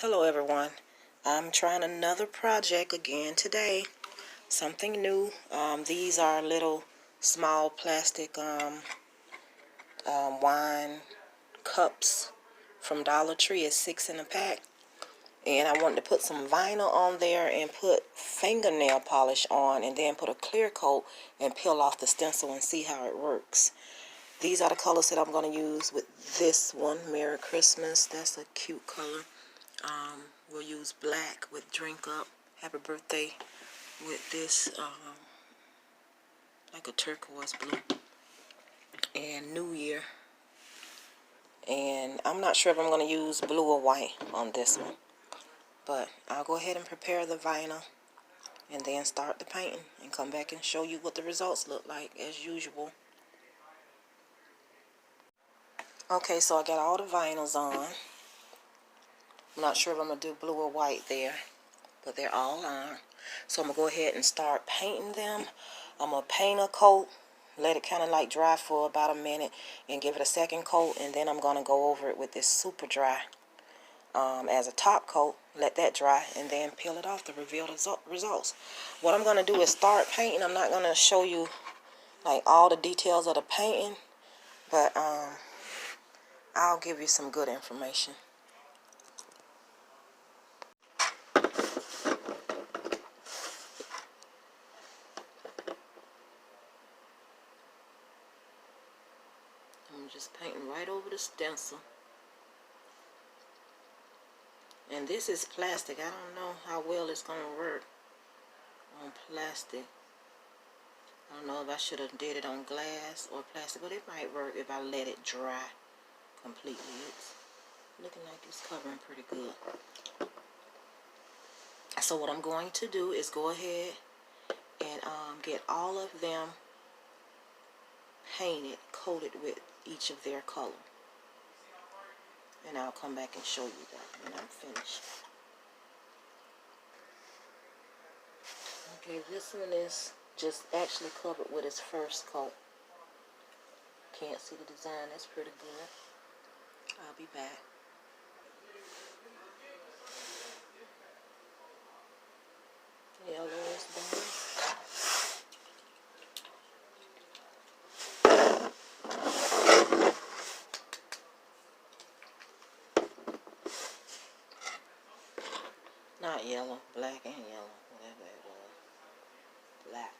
Hello everyone. I'm trying another project again today. Something new. These are little small plastic wine cups from Dollar Tree. It's 6 in a pack. And I wanted to put some vinyl on there and put fingernail polish on and then put a clear coat and peel off the stencil and see how it works. These are the colors that I'm going to use with this one, Merry Christmas. That's a cute color. We'll use black with Drink Up, Happy Birthday with this, like a turquoise blue, and New Year. And I'm not sure if I'm going to use blue or white on this one, but I'll go ahead and prepare the vinyl and then start the painting and come back and show you what the results look like as usual. Okay, so I got all the vinyls on. I'm not sure if I'm going to do blue or white there, but they're all on. So I'm going to go ahead and start painting them. I'm going to paint a coat, let it kind of like dry for about a minute, and give it a second coat, and then I'm going to go over it with this super dry as a top coat, let that dry, and then peel it off to reveal the results. What I'm going to do is start painting. I'm not going to show you like all the details of the painting, but I'll give you some good information. I'm just painting right over the stencil. And this is plastic. I don't know how well it's going to work on plastic. I don't know if I should have did it on glass or plastic, but it might work if I let it dry completely. It's looking like it's covering pretty good. So what I'm going to do is go ahead and get all of them painted, coated with each of their color. And I'll come back and show you that when I'm finished. Okay, this one is just actually covered with its first coat. Can't see the design, that's pretty good. I'll be back. Yellow is done. Not yellow, black and yellow, whatever it was. Black.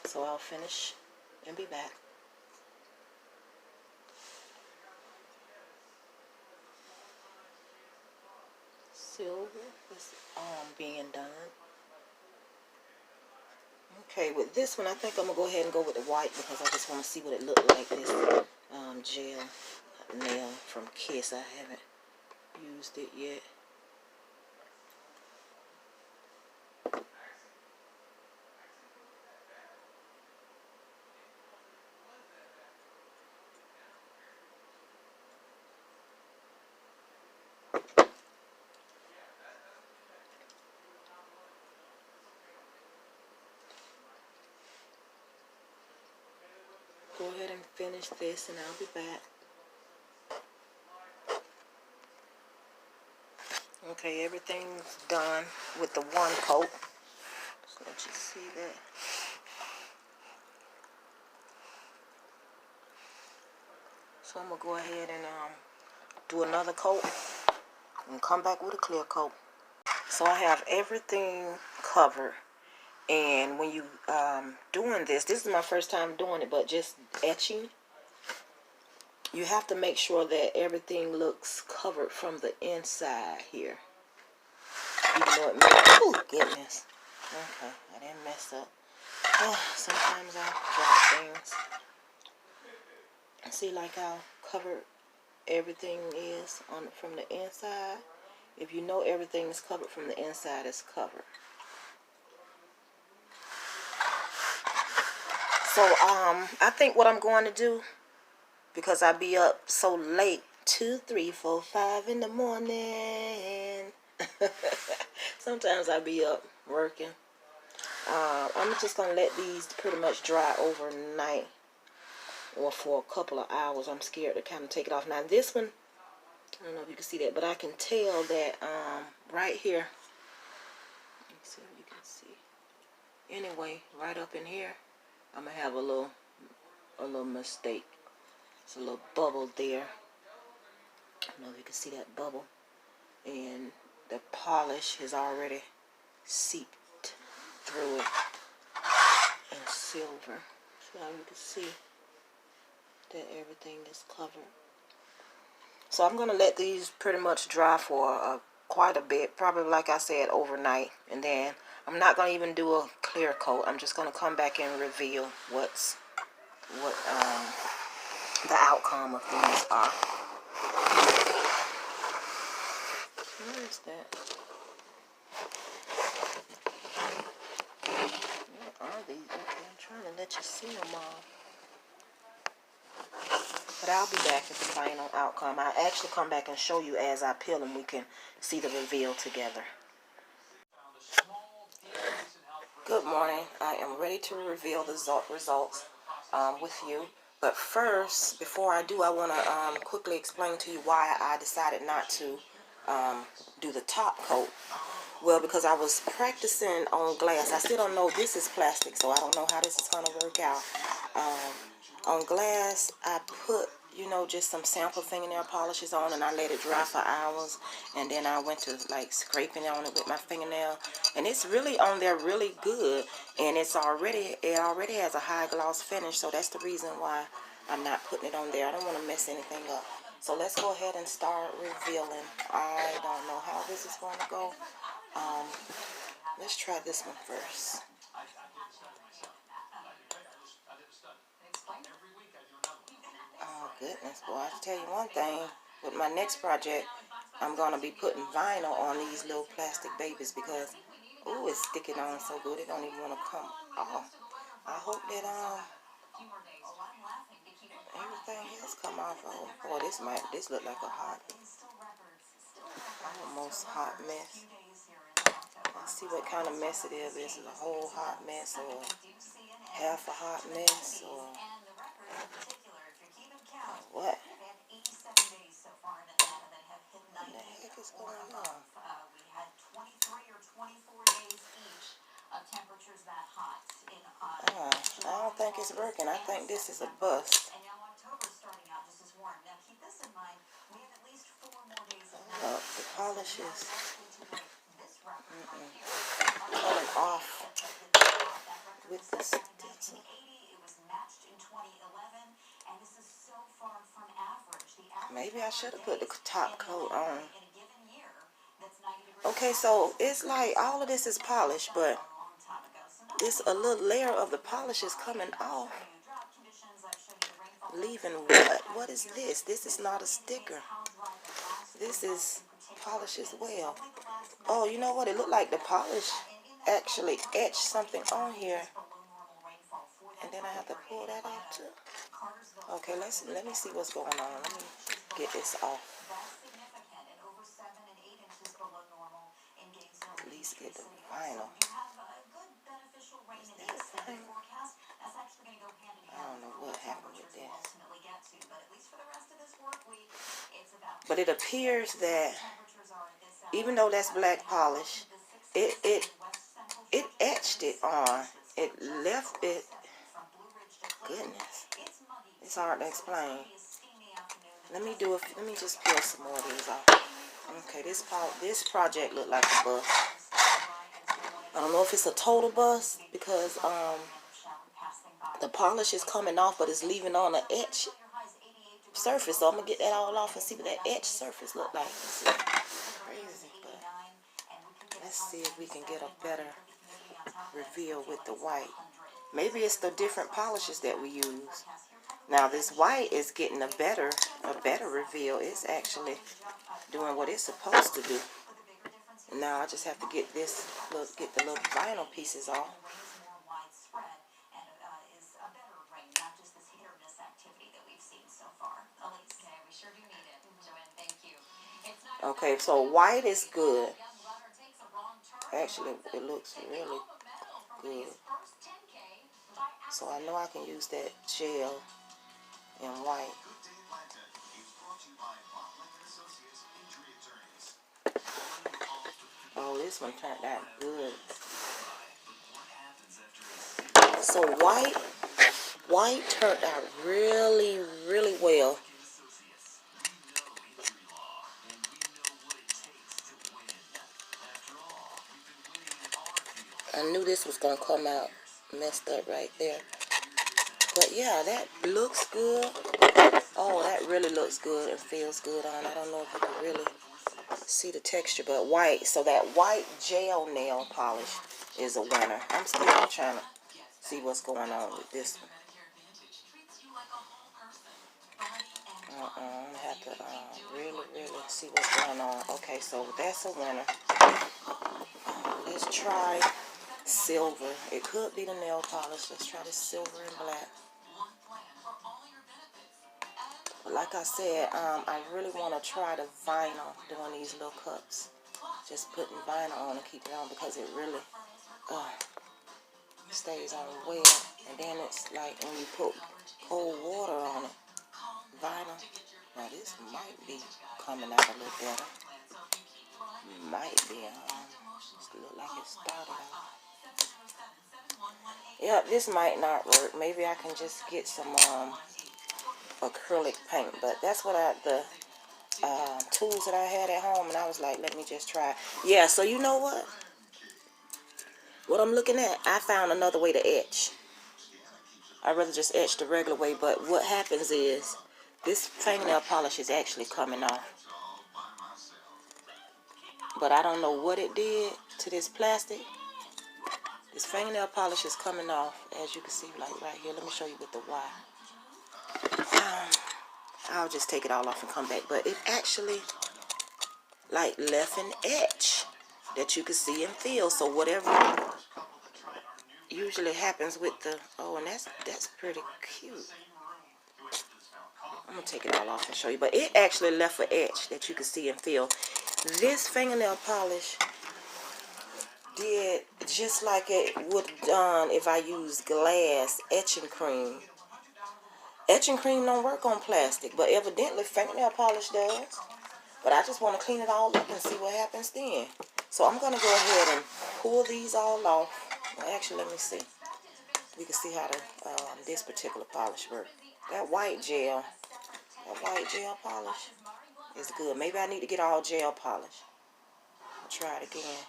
So I'll finish and be back. Silver is being done. Okay, with this one, I think I'm going to go ahead and go with the white because I just want to see what it looked like. This gel nail from Kiss. I haven't used it yet. Go ahead and finish this and I'll be back. Okay, everything's done with the one coat. So let you see that. So I'm going to go ahead and do another coat and come back with a clear coat. So I have everything covered. And when you doing this is my first time doing it, but just etching, you have to make sure that everything looks covered from the inside here. Even though it may, oh goodness. Okay, I didn't mess up. Oh, sometimes I drop things. See, like how covered everything is from the inside. If you know everything is covered from the inside, it's covered. So I think what I'm going to do, because I be up so late, 2, 3, 4, 5 in the morning. Sometimes I be up working. I'm just going to let these pretty much dry overnight or for a couple of hours. I'm scared to kind of take it off. Now this one, I don't know if you can see that, but I can tell that right here, let's see if you can see. Anyway, right up in here, I'm going to have a little mistake. It's a little bubble there. I don't know if you can see that bubble. And the polish has already seeped through it in silver. So now you can see that everything is covered. So I'm going to let these pretty much dry for quite a bit, probably like I said overnight, and then I'm not going to even do a clear coat. I'm just going to come back and reveal what the outcome of these are. Where is that? Where are these? Okay, I'm trying to let you see them all. But I'll be back at the final outcome. I'll actually come back and show you as I peel them. We can see the reveal together. Good morning. I am ready to reveal the results with you. But first, before I do, I want to quickly explain to you why I decided not to do the top coat. Well, because I was practicing on glass. I still don't know. This is plastic, so I don't know how this is going to work out. On glass, I put, you know, just some sample fingernail polishes on, and I let it dry for hours, and then I went to like scraping on it with my fingernail, and it's really on there really good, and it already has a high gloss finish, so that's the reason why I'm not putting it on there. I don't want to mess anything up. So let's go ahead and start revealing. I don't know how this is going to go. Let's try this one first. Oh goodness, boy, I have to tell you one thing. With my next project, I'm going to be putting vinyl on these little plastic babies because, ooh, it's sticking on so good it don't even want to come off. I hope that everything else come off. Oh boy, this look like a almost hot mess. Let's see what kind of mess it is. Is it a whole hot mess or half a hot mess or what? What the heck is going on? I don't think it's working. I think this is a bust. The polish is coming off with the stencil. Maybe I should have put the top coat on. Okay, so it's like all of this is polished, but a little layer of the polish is coming off. Leaving what? What is this? This is not a sticker. This is polish as well. Oh, you know what? It looked like the polish actually etched something on here. And then I have to pull that off too. Okay, let me see what's going on. Let me get this off. At least get the vinyl. I don't know what happened with this. But it appears that even though that's black polish, it etched it on. It left it. Goodness, it's hard to explain. Let me just peel some more of these off. Okay, this project looked like a bust. I don't know if it's a total bust because the polish is coming off, but it's leaving on an etched surface. So I'm gonna get that all off and see what that etched surface look like. This is crazy, but let's see if we can get a better reveal with the white. Maybe it's the different polishes that we use. Now this white is getting a better reveal. It's actually doing what it's supposed to do. Now I just have to get the little vinyl pieces off. Okay, so white is good. actually, it looks really good. So I know I can use that gel in white. Oh, this one turned out good. So white turned out really, really well. I knew this was going to come out messed up right there. But yeah, that looks good. Oh, that really looks good and feels good on. I don't know if you can really see the texture, but white. So that white gel nail polish is a winner. I'm still trying to see what's going on with this one. I have to really, really see what's going on. Okay, so that's a winner. Let's try silver. It could be the nail polish. Let's try the silver and black. But like I said, I really want to try the vinyl doing these little cups. Just putting vinyl on and keep it on because it really stays on well. And then it's like when you put cold water on it, vinyl. Now this might be coming out a little better. Might be. It look like it started out. Yep, this might not work. Maybe I can just get some acrylic paint. But that's what the tools that I had at home, and I was like, let me just try. Yeah, so you know what? What I'm looking at, I found another way to etch. I'd rather just etch the regular way, but what happens is this fingernail polish is actually coming off. But I don't know what it did to this plastic. This fingernail polish is coming off, as you can see, like right here. Let me show you with the Y. I'll just take it all off and come back. But it actually, like, left an etch that you can see and feel. So whatever usually happens with the, oh, and that's pretty cute. I'm going to take it all off and show you. But it actually left an etch that you can see and feel. This fingernail polish did just like it would have done if I used glass etching cream. Etching cream don't work on plastic, but evidently fingernail polish does. But I just want to clean it all up and see what happens then. So I'm going to go ahead and pull these all off. Well, actually, let me see. We can see how this particular polish works. That white gel polish is good. Maybe I need to get all gel polish. I'll try it again.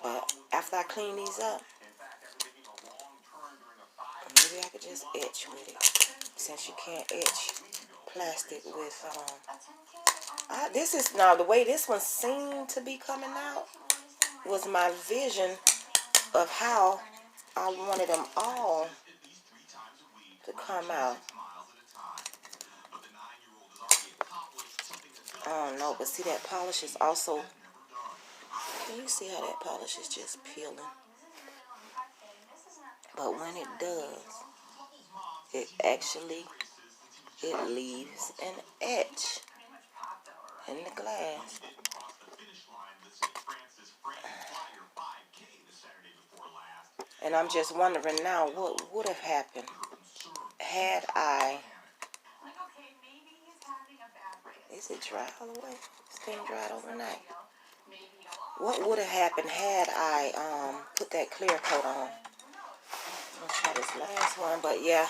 But after I clean these up, maybe I could just etch with it. Since you can't etch plastic with, this is, now the way this one seemed to be coming out was my vision of how I wanted them all to come out. Oh no, but see that polish is also, can you see how that polish is just peeling? But when it does, it actually, it leaves an etch in the glass. And I'm just wondering now what would have happened had I, is it dry all the way? This thing dried overnight. What would have happened had I put that clear coat on? Let's try this last one, but yeah.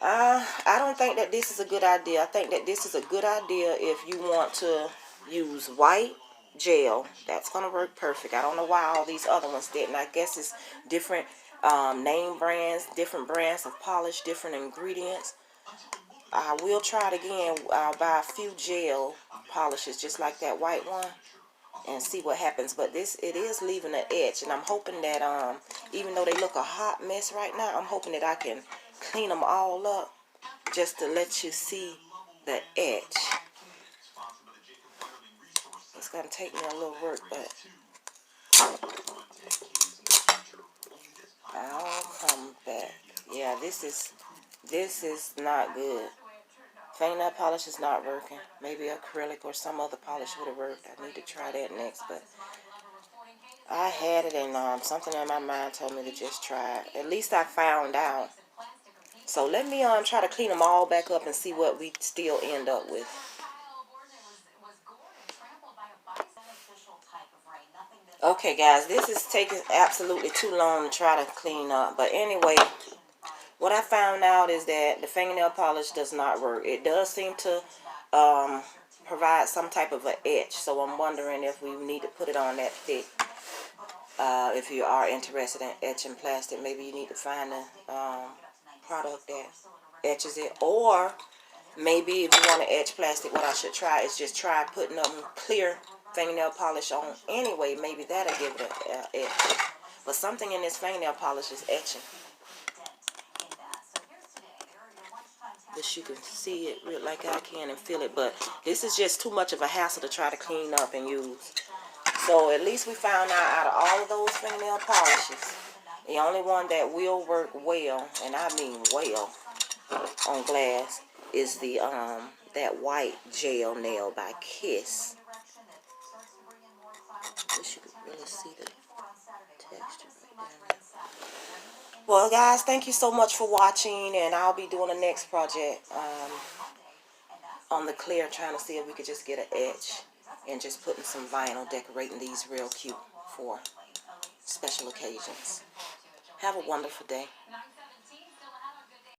I don't think that this is a good idea. I think that this is a good idea if you want to use white gel. That's going to work perfect. I don't know why all these other ones didn't. I guess it's different name brands, different brands of polish, different ingredients. I will try it again. I'll buy a few gel polishes just like that white one and see what happens. But it is leaving an etch, and I'm hoping that even though they look a hot mess right now, I'm hoping that I can clean them all up just to let you see the etch. It's going to take me a little work, but I'll come back. Yeah, this is not good. Fingernail polish is not working. Maybe acrylic or some other polish would have worked. I need to try that next, but I had it and something in my mind told me to just try it. At least I found out. So let me try to clean them all back up and see what we still end up with. Okay guys, this is taking absolutely too long to try to clean up. But anyway, what I found out is that the fingernail polish does not work. It does seem to provide some type of an etch. So I'm wondering if we need to put it on that thick. If you are interested in etching plastic, maybe you need to find a product that etches it. Or maybe if you want to etch plastic, what I should try is just try putting clear fingernail polish on anyway. Maybe that'll give it an etch. But something in this fingernail polish is etching. Wish you can see it real like I can and feel it, but this is just too much of a hassle to try to clean up and use. So at least we found out of all of those fingernail polishes, the only one that will work well, and I mean well, on glass is the that white gel nail by Kiss. Wish you could really see the texture right there. Well guys, thank you so much for watching, and I'll be doing the next project on the clear, trying to see if we could just get an etch and just putting some vinyl, decorating these real cute for special occasions. Have a wonderful day.